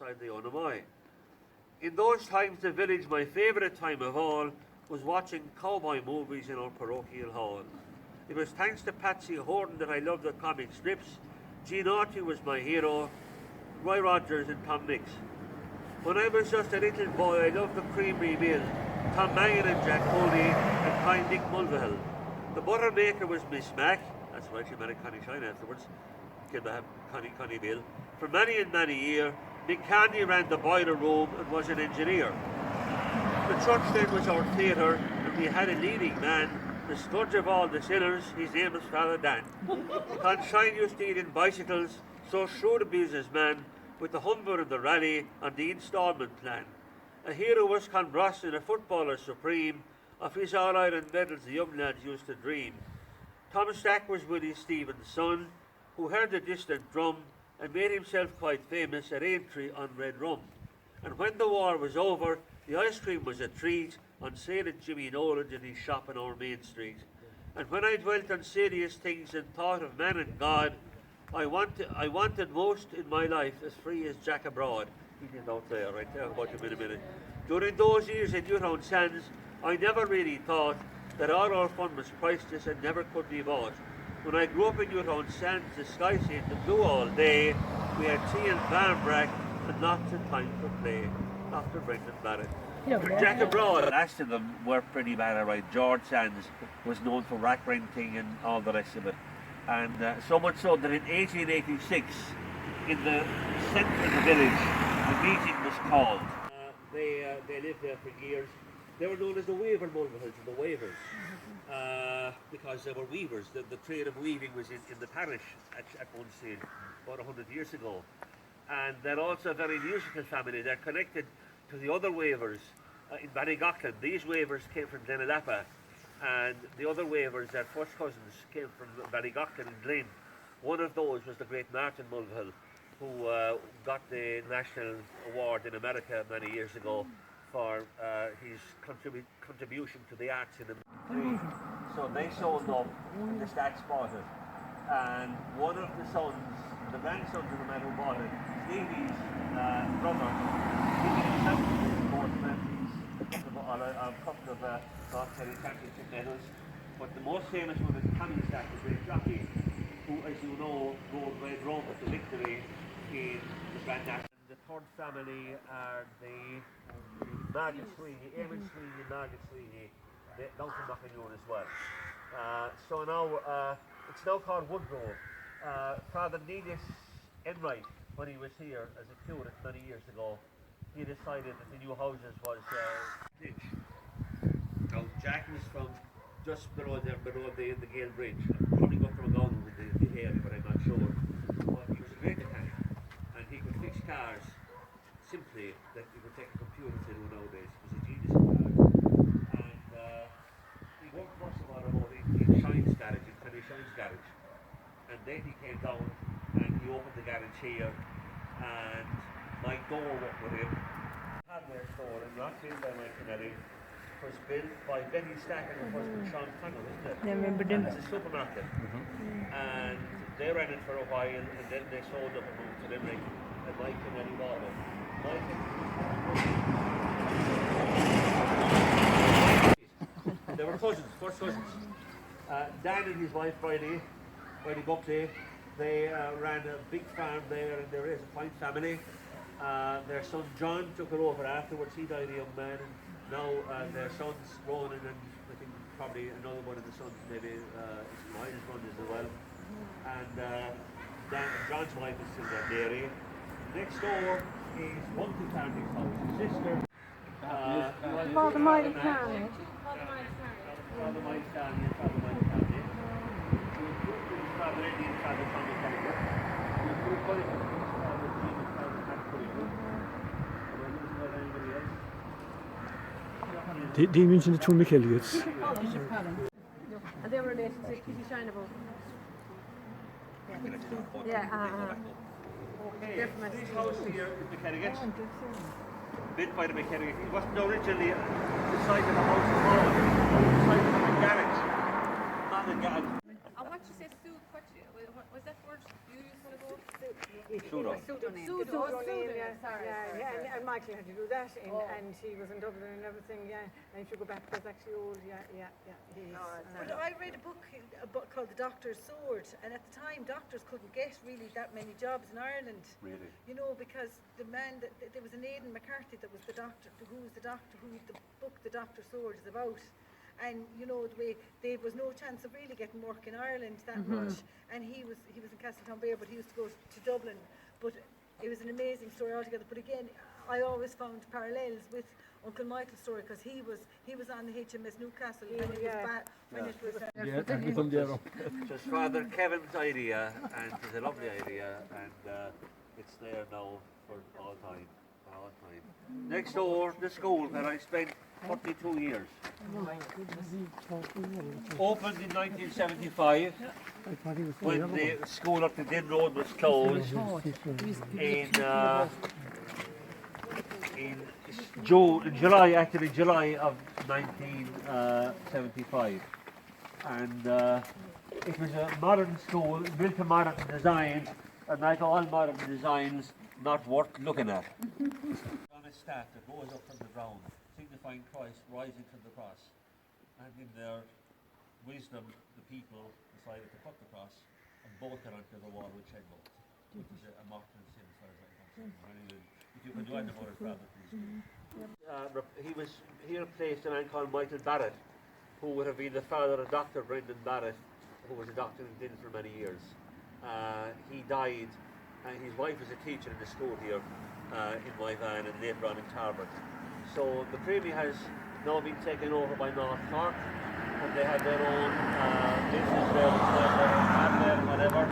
outside the Onamoy. In those times, the village, my favourite time of all, was watching cowboy movies in our parochial hall. It was thanks to Patsy Horton that I loved the comic strips. Gene Autry was my hero, Roy Rogers and Tom Mix. When I was just a little boy, I loved the Creamery Mill, Tom Mangan and Jack Coney, and Kind Dick Mulvihill. The butter maker was Miss Mac. That's why she married Connie Shine afterwards. Killed the Connie Bill. For many and many years, Mick Candy ran the boiler room and was an engineer. The church then was our theatre, and we had a leading man, the scourge of all the sinners. His name was Father Dan. Con Shine used to eat in bicycles, so shrewd a businessman, with the Humber and the Rally on the instalment plan. A hero was Con Bross and a footballer supreme. Of his All-Ireland medals the young lads used to dream. Thomas Stack was Willie Stevens' son, who heard a distant drum and made himself quite famous at Aintree on red rum. And when the war was over, the ice cream was a treat on sale at Jimmy Nolan's in his shop on our main street. And when I dwelt on serious things and thought of man and God, I wanted most in my life as free as Jack abroad. He is out there, right there, about him in a minute. During those years in Newtownsandes, I never really thought that all our fun was priceless and never could be bought. When I grew up in Newtownsandes, the sky seemed to blue all day. We had tea and barmbrack and lots of time to play. After Brendan Barrett. Jack abroad, the last of them were pretty bad, right? George Sands was known for rack renting and all the rest of it. And so much so that in 1886, in the centre of the village, a meeting was called. They lived there for years. They were known as the Waver Mulvihills and the Wavers, because they were weavers. The trade of weaving was in the parish at one stage, about 100 years ago. And they're also a very musical family. They're connected to the other Wavers in Ballygaughlan. These Wavers came from Glenalapa, and the other Wavers, their first cousins, came from Ballygaughlan in Glen. One of those was the great Martin Mulvihill, who got the National Award in America many years ago for his contribution to the arts in America. So they sold up and the stats bought it. And one of the sons, the grandsons of the man who bought it, Stevie's brother, Stevie himself was both matches on a couple of North Kerry Championship medals. But the most famous one is Tommy Stack, the great jockey, who, as you know, rode Red Rum at the victory in the Grand National. The third family are the Margaret Sweeney, Eamon Sweeney and Margaret Sweeney, down from Knocknagoon as well. So now, it's now called Woodgrove. Father Neelius Enright, when he was here as a curate many years ago, he decided that the new houses was ditch. Now Jack was from just below the Gale Bridge. Probably got from down with the area, but I'm not sure. But he was a great mechanic, and he could fix cars simply that you could take a computer to do nowadays. He was a genius in cars. And he worked most of all about in Shine's garage, in Kenny Shine's garage. And then he came down and he opened the garage here, and Mike Door worked with him. Hardware store in Rockfield by Mike Kennedy was built by Betty Stack and her husband Sean Connell, isn't it? Yeah, I remember them. It's a supermarket. And they ran it for a while, and then they sold up and moved to Limerick, and Mike Kennedy bought it. They were cousins, first cousins. Dan and his wife Bridie Buckley, they ran a big farm there, and they raised a fine family. Their son John took it over afterwards. He died a young man, and now their sons Ronan and I think probably another one of the sons, maybe Miles runs as well. And John's wife is still there, Dairy. Next door is Monty Carney's house, his sister. Father Miley Carney. Father Miley Carney and Father Miley Carney. Father Eddie and Father Tommy Carney. Father Jean and Father Pat Culligan. Det er min sin to Michaeliets. And they were related to Kitty Shineable. Yeah, Okay, this house here is McKennigan's. Built by the McKennigan. It wasn't originally the site of a house at all. It was the site of a garage. Not a garage. And what you say, Sue, was that word you used one of those? Pseudo. Pseudonym. Pseudonym, yeah, sorry. and Michael had to do that, and he was in Dublin and everything, yeah. And if you go back, that's actually old, yeah. He's, But I read a book called The Doctor's Sword, and at the time doctors couldn't get really that many jobs in Ireland. Really? You know, because the man that there was an Aidan McCarthy that was the doctor, who the book The Doctor's Sword is about. And you know the way there was no chance of really getting work in Ireland that much. And he was in Castletown Bear, but he used to go to Dublin. But it was an amazing story altogether. But again, I always found parallels with Uncle Michael's story because he was on the HMS Newcastle when it was bad. When it was It was Father Kevin's idea, and it's a lovely idea, and it's there now for all time. Next door, the school where I spent 42 years. Opened in 1975 when the school up the Din Road was closed in July of 1975. And it was a modern school, built to modern design, and like all modern designs, not worth looking at. On a staff that rose up from the ground, signifying Christ rising from the cross. And in their wisdom, the people decided to cut the cross and bolt it onto the wall with shed bolts, which is a mortal sin as far as I'm concerned. If you can do anything about it, rather please do. He was here placed a man called Michael Barrett, who would have been the father of Dr. Brendan Barrett, who was a doctor in Din for many years. He died, and his wife was a teacher in the school here in Moyvane and later on in Tarbert. So the Premier has now been taken over by North Cork, and they have their own business there, whatever.